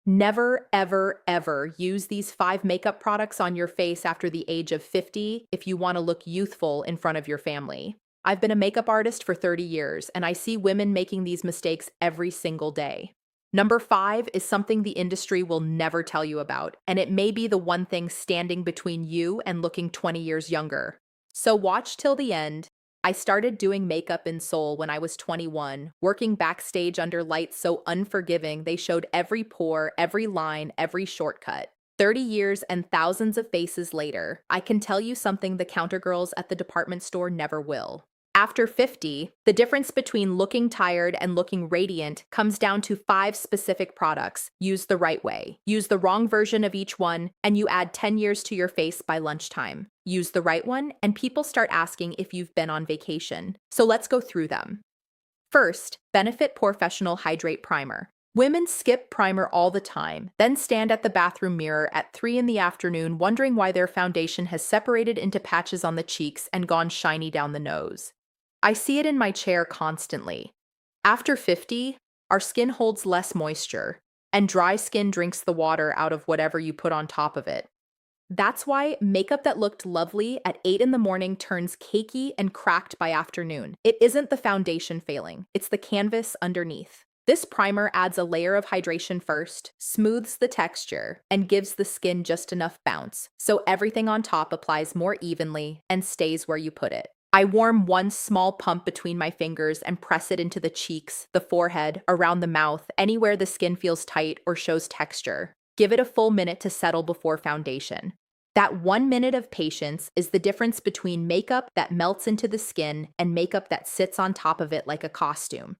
Never, ever, ever use these 5 makeup products on your face after the age of 50 if you want to look youthful in front of your family. I've been a makeup artist for 30 years, and I see women making these mistakes every single day. Number 5 is something the industry will never tell you about, and it may be the one thing standing between you and looking 20 years younger. So watch till the end. I started doing makeup in Seoul when I was 21, working backstage under lights so unforgiving they showed every pore, every line, every shortcut. 30 years and thousands of faces later, I can tell you something the counter girls at the department store never will. After 50, the difference between looking tired and looking radiant comes down to 5 specific products used the right way. Use the wrong version of each one, and you add 10 years to your face by lunchtime. Use the right one, and people start asking if you've been on vacation. So let's go through them. First, Benefit Professional Hydrate Primer. Women skip primer all the time, then stand at the bathroom mirror at 3 in the afternoon wondering why their foundation has separated into patches on the cheeks and gone shiny down the nose. I see it in my chair constantly. After 50, our skin holds less moisture, and dry skin drinks the water out of whatever you put on top of it. That's why makeup that looked lovely at 8 in the morning turns cakey and cracked by afternoon. It isn't the foundation failing, it's the canvas underneath. This primer adds a layer of hydration first, smooths the texture, and gives the skin just enough bounce, so everything on top applies more evenly and stays where you put it. I warm one small pump between my fingers and press it into the cheeks, the forehead, around the mouth, anywhere the skin feels tight or shows texture. Give it a full minute to settle before foundation. That 1 minute of patience is the difference between makeup that melts into the skin and makeup that sits on top of it like a costume.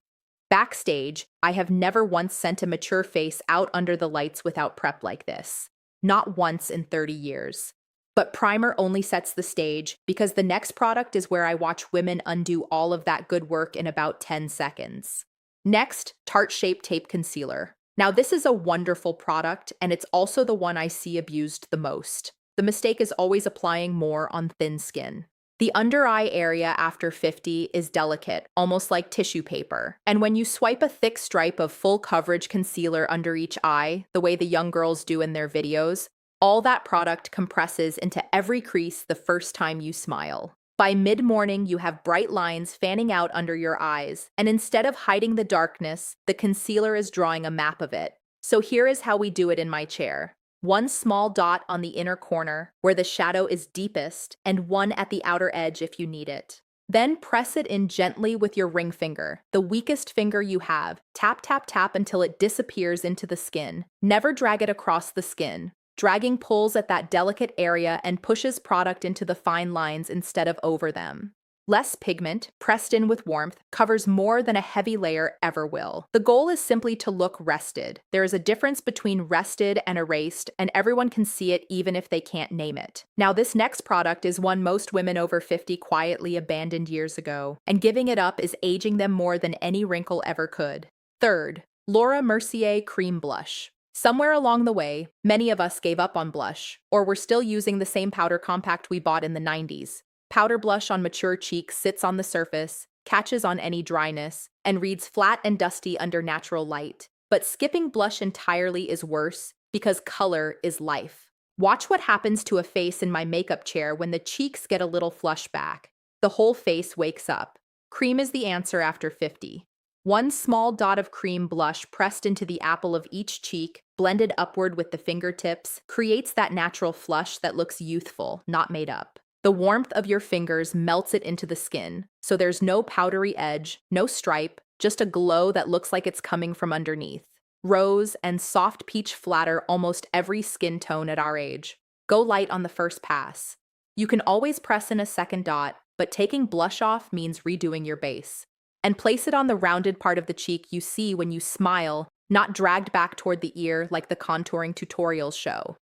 Backstage, I have never once sent a mature face out under the lights without prep like this. Not once in 30 years. But primer only sets the stage because the next product is where I watch women undo all of that good work in about 10 seconds. Next, Tarte Shape Tape Concealer. Now this is a wonderful product, and it's also the one I see abused the most. The mistake is always applying more on thin skin. The under eye area after 50 is delicate, almost like tissue paper. And when you swipe a thick stripe of full coverage concealer under each eye, the way the young girls do in their videos, all that product compresses into every crease the first time you smile. By mid-morning, you have bright lines fanning out under your eyes, and instead of hiding the darkness, the concealer is drawing a map of it. So here is how we do it in my chair. One small dot on the inner corner, where the shadow is deepest, and one at the outer edge if you need it. Then press it in gently with your ring finger, the weakest finger you have. Tap, tap, tap until it disappears into the skin. Never drag it across the skin. Dragging pulls at that delicate area and pushes product into the fine lines instead of over them. Less pigment, pressed in with warmth, covers more than a heavy layer ever will. The goal is simply to look rested. There is a difference between rested and erased, and everyone can see it even if they can't name it. Now, this next product is one most women over 50 quietly abandoned years ago, and giving it up is aging them more than any wrinkle ever could. Third, Laura Mercier Cream Blush. Somewhere along the way, many of us gave up on blush, or were still using the same powder compact we bought in the 90s. Powder blush on mature cheeks sits on the surface, catches on any dryness, and reads flat and dusty under natural light. But skipping blush entirely is worse because color is life. Watch what happens to a face in my makeup chair when the cheeks get a little flush back. The whole face wakes up. Cream is the answer after 50. One small dot of cream blush pressed into the apple of each cheek, blended upward with the fingertips, creates that natural flush that looks youthful, not made up. The warmth of your fingers melts it into the skin, so there's no powdery edge, no stripe, just a glow that looks like it's coming from underneath. Rose and soft peach flatter almost every skin tone at our age. Go light on the first pass. You can always press in a second dot, but taking blush off means redoing your base. And place it on the rounded part of the cheek you see when you smile, not dragged back toward the ear like the contouring tutorials show.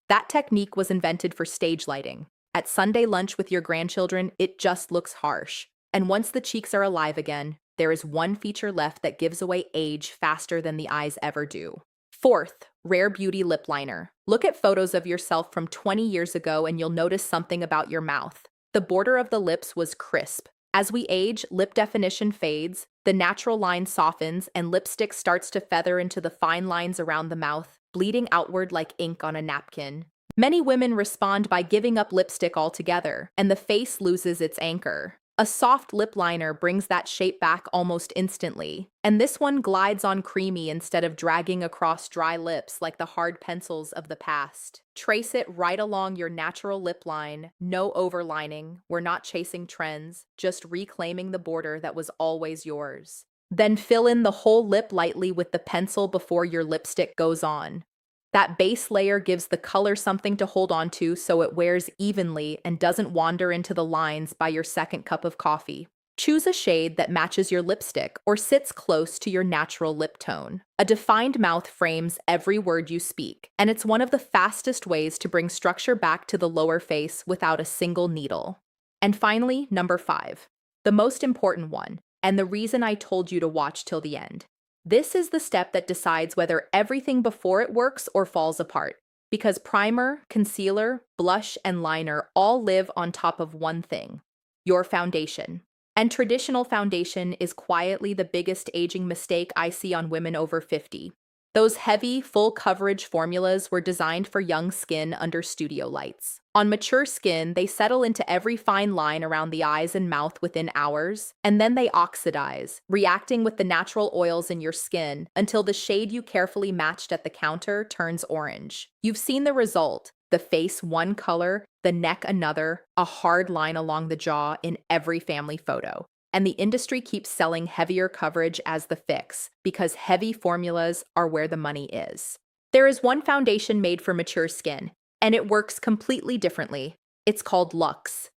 That technique was invented for stage lighting. At Sunday lunch with your grandchildren, it just looks harsh. And once the cheeks are alive again, there is one feature left that gives away age faster than the eyes ever do. Fourth, Rare Beauty Lip Liner. Look at photos of yourself from 20 years ago and you'll notice something about your mouth. The border of the lips was crisp. As we age, lip definition fades, the natural line softens, and lipstick starts to feather into the fine lines around the mouth, bleeding outward like ink on a napkin. Many women respond by giving up lipstick altogether, and the face loses its anchor. A soft lip liner brings that shape back almost instantly, and this one glides on creamy instead of dragging across dry lips like the hard pencils of the past. Trace it right along your natural lip line, no overlining, we're not chasing trends, just reclaiming the border that was always yours. Then fill in the whole lip lightly with the pencil before your lipstick goes on. That base layer gives the color something to hold on to so it wears evenly and doesn't wander into the lines by your second cup of coffee. Choose a shade that matches your lipstick or sits close to your natural lip tone. A defined mouth frames every word you speak, and it's one of the fastest ways to bring structure back to the lower face without a single needle. And finally, number 5, the most important one, and the reason I told you to watch till the end. This is the step that decides whether everything before it works or falls apart, because primer, concealer, blush, and liner all live on top of one thing: your foundation. And traditional foundation is quietly the biggest aging mistake I see on women over 50. Those heavy, full coverage formulas were designed for young skin under studio lights. On mature skin, they settle into every fine line around the eyes and mouth within hours, and then they oxidize, reacting with the natural oils in your skin until the shade you carefully matched at the counter turns orange. You've seen the result: the face one color, the neck another, a hard line along the jaw in every family photo. And the industry keeps selling heavier coverage as the fix, because heavy formulas are where the money is. There is one foundation made for mature skin, and it works completely differently. It's called Luxe.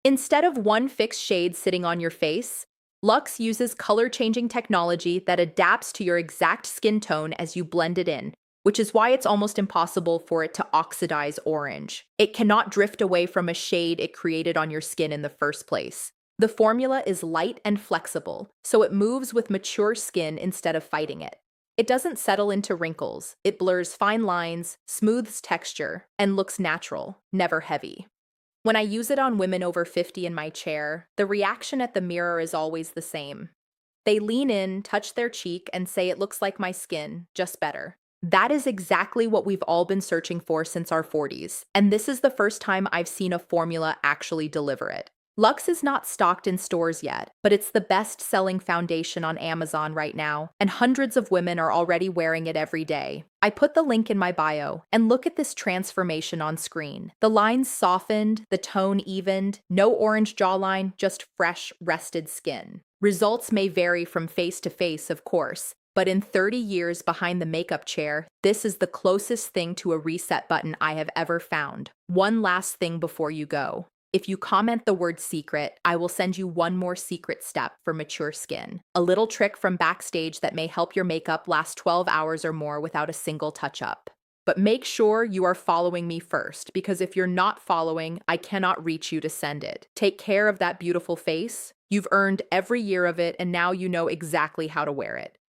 Instead of one fixed shade sitting on your face, Luxe uses color-changing technology that adapts to your exact skin tone as you blend it in, which is why it's almost impossible for it to oxidize orange. It cannot drift away from a shade it created on your skin in the first place. The formula is light and flexible, so it moves with mature skin instead of fighting it. It doesn't settle into wrinkles, it blurs fine lines, smooths texture, and looks natural, never heavy. When I use it on women over 50 in my chair, the reaction at the mirror is always the same. They lean in, touch their cheek, and say it looks like my skin, just better. That is exactly what we've all been searching for since our 40s, and this is the first time I've seen a formula actually deliver it. Luxe is not stocked in stores yet, but it's the best-selling foundation on Amazon right now, and hundreds of women are already wearing it every day. I put the link in my bio, and look at this transformation on screen. The lines softened, the tone evened, no orange jawline, just fresh, rested skin. Results may vary from face to face, of course, but in 30 years behind the makeup chair, this is the closest thing to a reset button I have ever found. One last thing before you go. If you comment the word secret, I will send you one more secret step for mature skin. A little trick from backstage that may help your makeup last 12 hours or more without a single touch-up. But make sure you are following me first, because if you're not following, I cannot reach you to send it. Take care of that beautiful face. You've earned every year of it, and now you know exactly how to wear it.